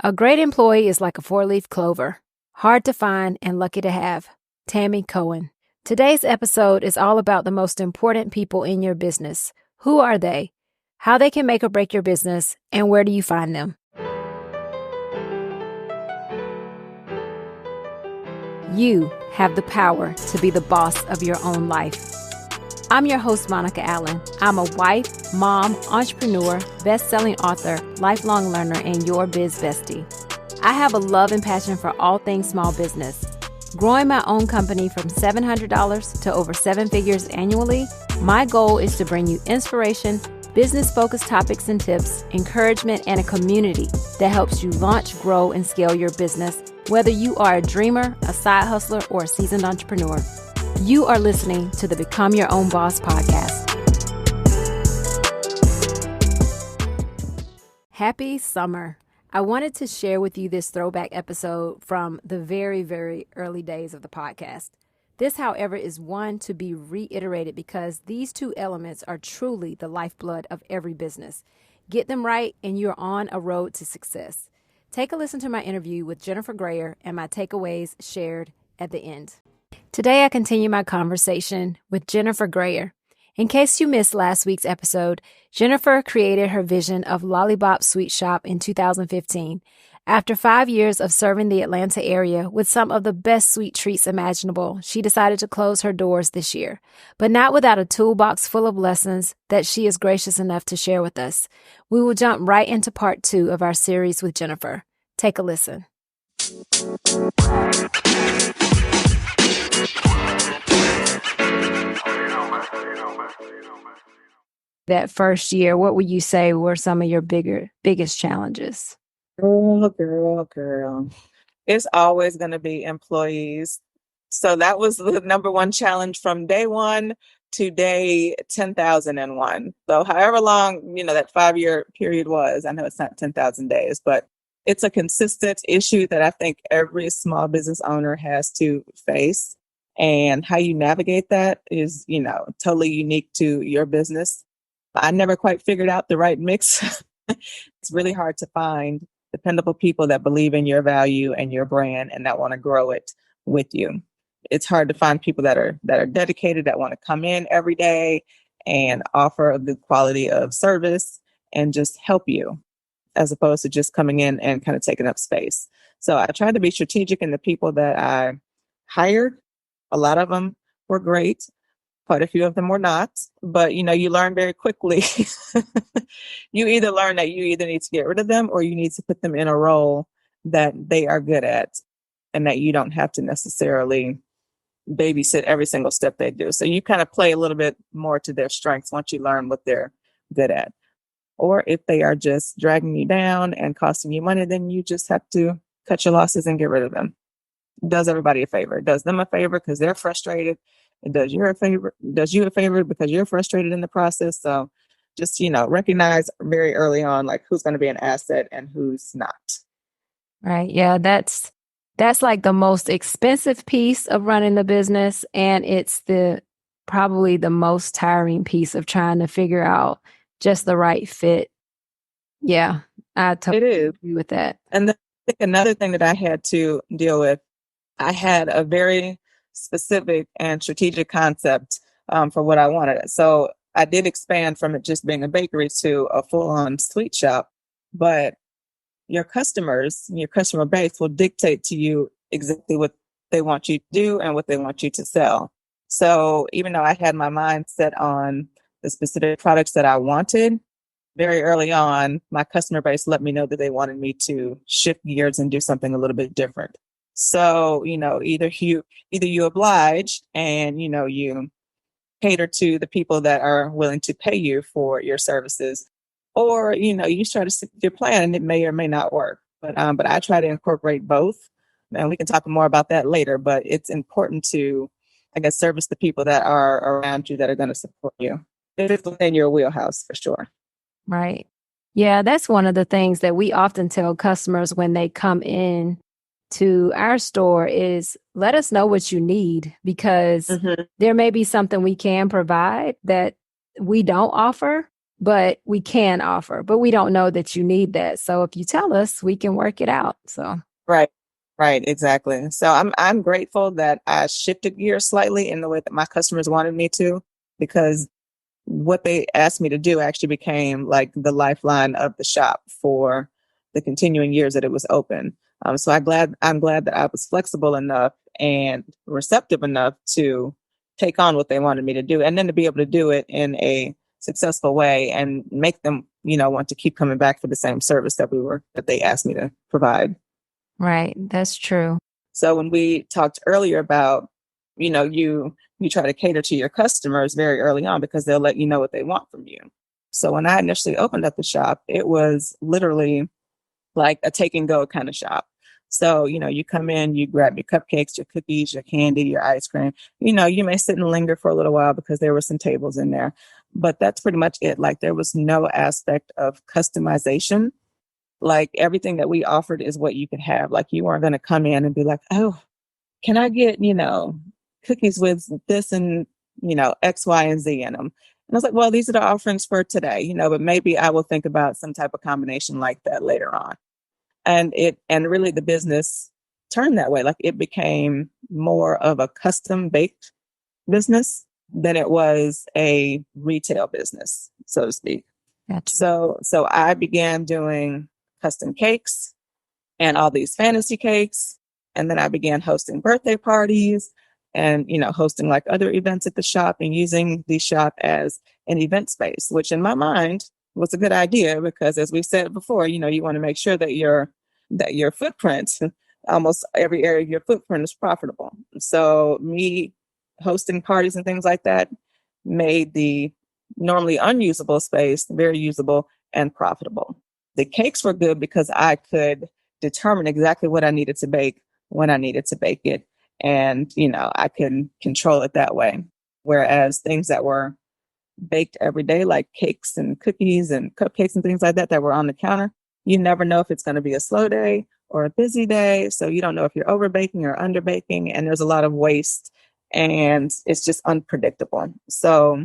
A great employee is like a four-leaf clover, hard to find and lucky to have. Tammy Cohen. Today's episode is all about the most important people in your business. Who are they? How they can make or break your business, and where do you find them? You have the power to be the boss of your own life. I'm your host, Monica Allen. I'm a wife, mom, entrepreneur, best-selling author, lifelong learner, and your biz bestie. I have a love and passion for all things small business. Growing my own company from $700 to over 7 figures annually, my goal is to bring you inspiration, business-focused topics and tips, encouragement, and a community that helps you launch, grow, and scale your business, whether you are a dreamer, a side hustler, or a seasoned entrepreneur. You are listening to the Become Your Own Boss podcast. Happy summer. I wanted to share with you this throwback episode from the very, very early days of the podcast. This, however, is one to be reiterated because these two elements are truly the lifeblood of every business. Get them right and you're on a road to success. Take a listen to my interview with Jennifer Grayer and my takeaways shared at the end. Today, I continue my conversation with Jennifer Grayer. In case you missed last week's episode, Jennifer created her vision of Lollibop Sweet Shop in 2015. After 5 years of serving the Atlanta area with some of the best sweet treats imaginable, she decided to close her doors this year, but not without a toolbox full of lessons that she is gracious enough to share with us. We will jump right into part 2 of our series with Jennifer. Take a listen. That first year, what would you say were some of your biggest challenges? Oh, girl. It's always going to be employees. So that was the number one challenge from day one to day 10,001. So however long, that 5-year period was, I know it's not 10,000 days, but it's a consistent issue that I think every small business owner has to face. And how you navigate that is, totally unique to your business. I never quite figured out the right mix. It's really hard to find dependable people that believe in your value and your brand and that want to grow it with you. It's hard to find people that are dedicated, that want to come in every day and offer a good quality of service and just help you, as opposed to just coming in and kind of taking up space. So I tried to be strategic in the people that I hired. A lot of them were great. Quite a few of them were not. But, you learn very quickly. You either learn that you either need to get rid of them or you need to put them in a role that they are good at and that you don't have to necessarily babysit every single step they do. So you kind of play a little bit more to their strengths once you learn what they're good at. Or if they are just dragging you down and costing you money, then you just have to cut your losses and get rid of them. It does everybody a favor. It does them a favor because they're frustrated. It does you a favor because you're frustrated in the process. So just, recognize very early on, like who's going to be an asset and who's not. Right. Yeah, that's like the most expensive piece of running the business. And it's probably the most tiring piece of trying to figure out just the right fit. Yeah, I totally agree with that. And I think another thing that I had to deal with, I had a very specific and strategic concept for what I wanted. So I did expand from it just being a bakery to a full-on sweet shop. But your customers, your customer base will dictate to you exactly what they want you to do and what they want you to sell. So even though I had my mind set on the specific products that I wanted, very early on, my customer base let me know that they wanted me to shift gears and do something a little bit different. So, either you oblige and, you cater to the people that are willing to pay you for your services, or, you try to stick to your plan and it may or may not work. But I try to incorporate both, and we can talk more about that later. But it's important to, service the people that are around you that are going to support you. It is within your wheelhouse for sure. Right. Yeah, that's one of the things that we often tell customers when they come in to our store is let us know what you need, because there may be something we can provide that we don't offer, but we can offer, but we don't know that you need that. So if you tell us, we can work it out. So Right. Right, exactly. So I'm grateful that I shifted gears slightly in the way that my customers wanted me to, because what they asked me to do actually became like the lifeline of the shop for the continuing years that it was open. So I'm glad that I was flexible enough and receptive enough to take on what they wanted me to do, and then to be able to do it in a successful way and make them, want to keep coming back for the same service that they asked me to provide. right, that's true. So when we talked earlier about, you try to cater to your customers very early on because they'll let you know what they want from you. So when I initially opened up the shop, it was literally like a take and go kind of shop. So, you come in, you grab your cupcakes, your cookies, your candy, your ice cream. You may sit and linger for a little while because there were some tables in there, but that's pretty much it. Like there was no aspect of customization. Like everything that we offered is what you could have. Like you weren't going to come in and be like, oh, can I get, cookies with this and, X, Y, and Z in them? And I was like, well, these are the offerings for today, but maybe I will think about some type of combination like that later on. And really the business turned that way. Like it became more of a custom baked business than it was a retail business, so to speak. Gotcha. So I began doing custom cakes and all these fantasy cakes. And then I began hosting birthday parties and, hosting like other events at the shop and using the shop as an event space, which in my mind was a good idea because as we said before, you want to make sure that your footprint, almost every area of your footprint is profitable. So me hosting parties and things like that made the normally unusable space very usable and profitable. The cakes were good because I could determine exactly what I needed to bake when I needed to bake it. And, I can control it that way. Whereas things that were baked every day, like cakes and cookies and cupcakes and things like that were on the counter, you never know if it's going to be a slow day or a busy day. So you don't know if you're over baking or under baking. And there's a lot of waste and it's just unpredictable. So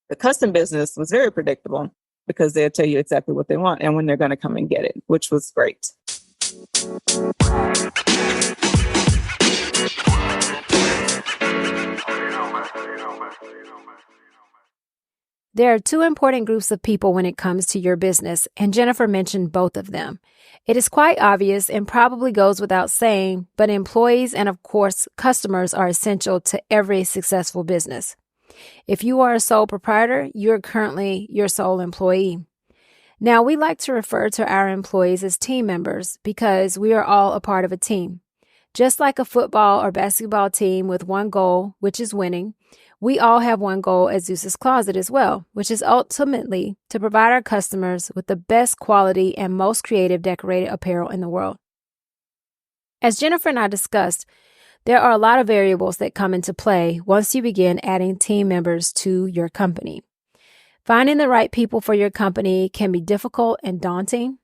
the custom business was very predictable because they'll tell you exactly what they want and when they're going to come and get it, which was great. There are two important groups of people when it comes to your business, and Jennifer mentioned both of them. It is quite obvious and probably goes without saying, but employees and, of course, customers are essential to every successful business. If you are a sole proprietor, you're currently your sole employee. Now, we like to refer to our employees as team members because we are all a part of a team. Just like a football or basketball team with one goal, which is winning, we all have one goal at Zeus's Closet as well, which is ultimately to provide our customers with the best quality and most creative decorated apparel in the world. As Jennifer and I discussed, there are a lot of variables that come into play once you begin adding team members to your company. Finding the right people for your company can be difficult and daunting.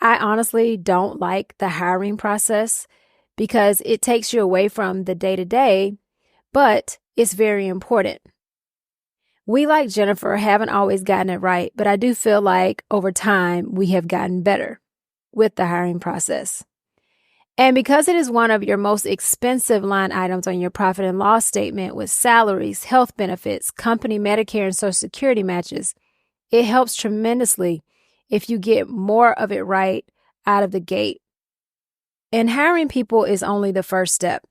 I honestly don't like the hiring process because it takes you away from the day-to-day, but it's very important. We, like Jennifer, haven't always gotten it right, but I do feel like over time we have gotten better with the hiring process. And because it is one of your most expensive line items on your profit and loss statement with salaries, health benefits, company Medicare and Social Security matches, it helps tremendously if you get more of it right out of the gate. And hiring people is only the first step.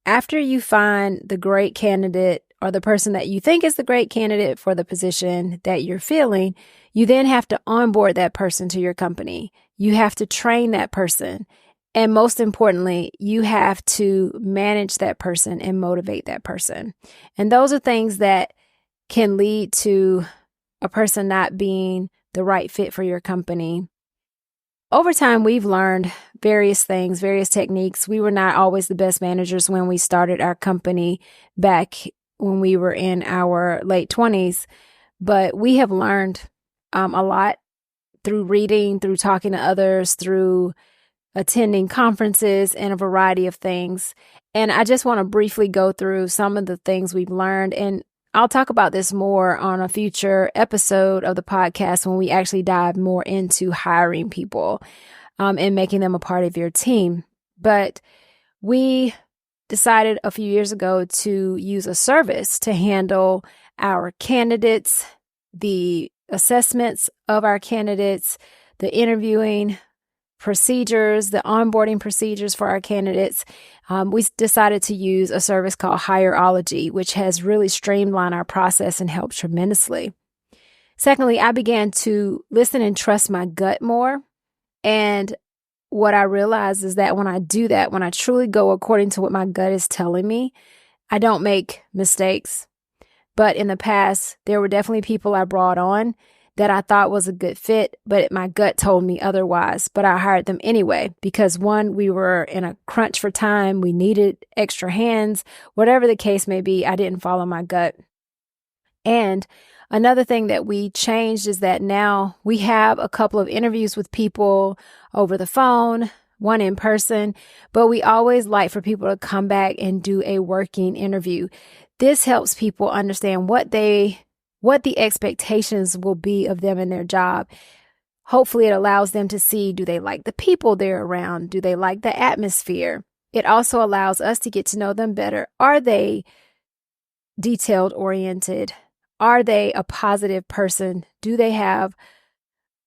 After you find the great candidate or the person that you think is the great candidate for the position that you're filling, you then have to onboard that person to your company. You have to train that person. And most importantly, you have to manage that person and motivate that person. And those are things that can lead to a person not being the right fit for your company. Over time, we've learned various things, various techniques. We were not always the best managers when we started our company back when we were in our late 20s, but we have learned a lot through reading, through talking to others, through attending conferences and a variety of things. And I just want to briefly go through some of the things we've learned. And I'll talk about this more on a future episode of the podcast when we actually dive more into hiring people and making them a part of your team. But we decided a few years ago to use a service to handle our candidates, the assessments of our candidates, the interviewing procedures, the onboarding procedures for our candidates. We decided to use a service called Hireology, which has really streamlined our process and helped tremendously. Secondly, I began to listen and trust my gut more. And what I realized is that when I do that, when I truly go according to what my gut is telling me, I don't make mistakes. But in the past, there were definitely people I brought on that I thought was a good fit, but my gut told me otherwise. But I hired them anyway because one, we were in a crunch for time. We needed extra hands, whatever the case may be. I didn't follow my gut. And another thing that we changed is that now we have a couple of interviews with people over the phone, one in person, but we always like for people to come back and do a working interview. This helps people understand what the expectations will be of them in their job. Hopefully it allows them to see, do they like the people they're around? Do they like the atmosphere? It also allows us to get to know them better. Are they detailed oriented? Are they a positive person? Do they have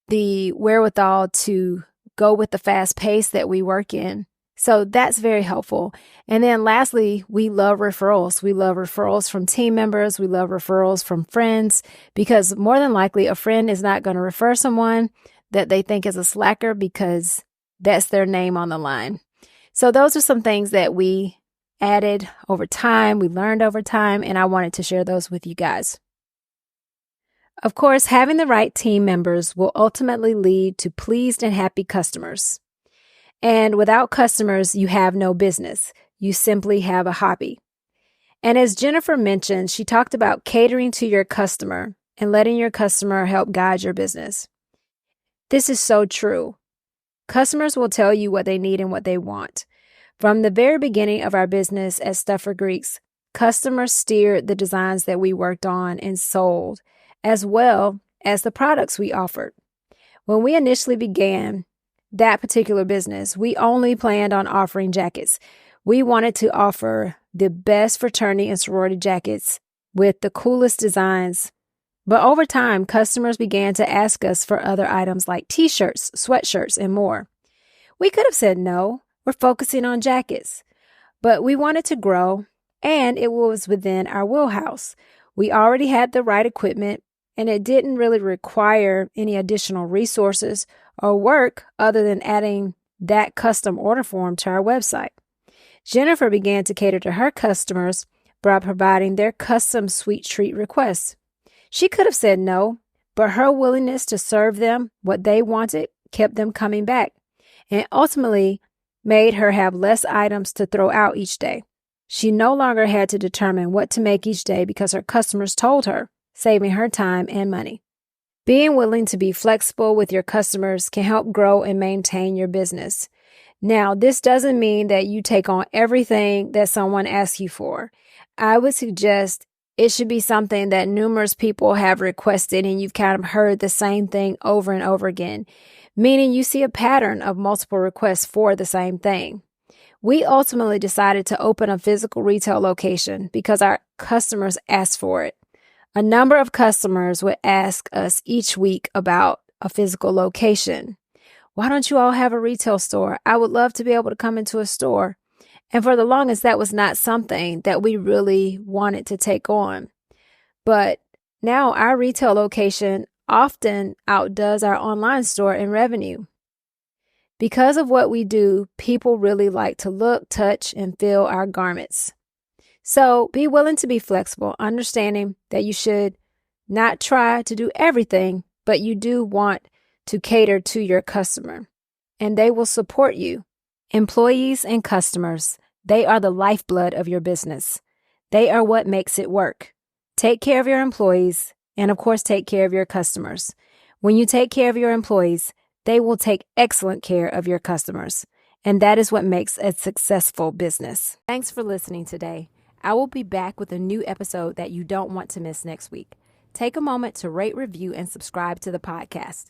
the wherewithal to go with the fast pace that we work in? So that's very helpful. And then lastly, we love referrals. We love referrals from team members. We love referrals from friends because more than likely a friend is not going to refer someone that they think is a slacker because that's their name on the line. So those are some things that we added over time. We learned over time, and I wanted to share those with you guys. Of course, having the right team members will ultimately lead to pleased and happy customers. And without customers, you have no business. You simply have a hobby. And as Jennifer mentioned, she talked about catering to your customer and letting your customer help guide your business. This is so true. Customers will tell you what they need and what they want. From the very beginning of our business at Stuff for Greeks, customers steered the designs that we worked on and sold, as well as the products we offered. When we initially began that particular business, we only planned on offering jackets. We wanted to offer the best fraternity and sorority jackets with the coolest designs. But over time, customers began to ask us for other items like t-shirts, sweatshirts, and more. We could have said no, we're focusing on jackets. But we wanted to grow, and it was within our wheelhouse. We already had the right equipment, and it didn't really require any additional resources or work other than adding that custom order form to our website. Jennifer began to cater to her customers by providing their custom sweet treat requests. She could have said no, but her willingness to serve them what they wanted kept them coming back and ultimately made her have less items to throw out each day. She no longer had to determine what to make each day because her customers told her, saving her time and money. Being willing to be flexible with your customers can help grow and maintain your business. Now, this doesn't mean that you take on everything that someone asks you for. I would suggest it should be something that numerous people have requested and you've kind of heard the same thing over and over again, meaning you see a pattern of multiple requests for the same thing. We ultimately decided to open a physical retail location because our customers asked for it. A number of customers would ask us each week about a physical location. Why don't you all have a retail store? I would love to be able to come into a store. And for the longest, that was not something that we really wanted to take on. But now our retail location often outdoes our online store in revenue. Because of what we do, people really like to look, touch, and feel our garments. So be willing to be flexible, understanding that you should not try to do everything, but you do want to cater to your customer, and they will support you. Employees and customers, they are the lifeblood of your business. They are what makes it work. Take care of your employees, and of course, take care of your customers. When you take care of your employees, they will take excellent care of your customers, and that is what makes a successful business. Thanks for listening today. I will be back with a new episode that you don't want to miss next week. Take a moment to rate, review, and subscribe to the podcast.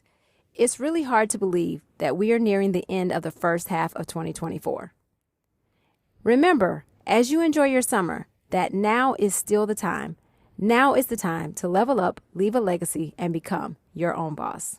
It's really hard to believe that we are nearing the end of the first half of 2024. Remember, as you enjoy your summer, that now is still the time. Now is the time to level up, leave a legacy, and become your own boss.